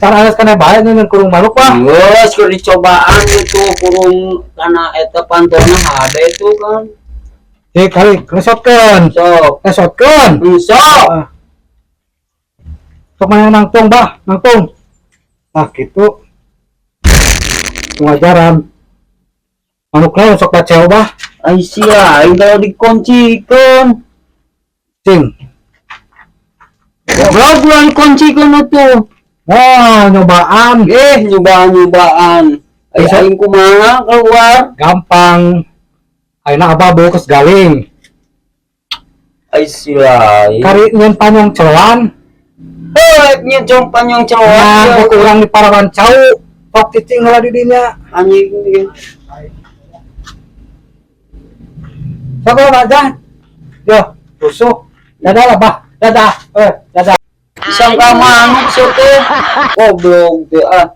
Cara alas kana bae dengan kurung manuk Pak. Geus keur dicobaan itu kurung kana eta pantona hade itu kan. Kali kesotkeun. Sok. Kesotkeun. Sok. Sok mana nangtung bah, nangtung. Nah gitu. Pengajaran. Manuk lain sok baceo bah. Ai sia, aing kalau dikuncikeun. Cing. Goblok ulah dikuncikeun atuh. Oh, nyobaan. Nyobaan. Aing kumaha keluar? Gampang. Ayeuna abah bawa kes galing. Ai sia. Kari nyen panyong celoan. Nya jong panyong Nah, celoan. kurang di parawan cau. Tok cicing lah di dinya. Anjing. Sok aja. Yo, tusuk. Dadah lah, Bah. Dadah. Dadah. Sangka manuk sote. Goblok teh ah.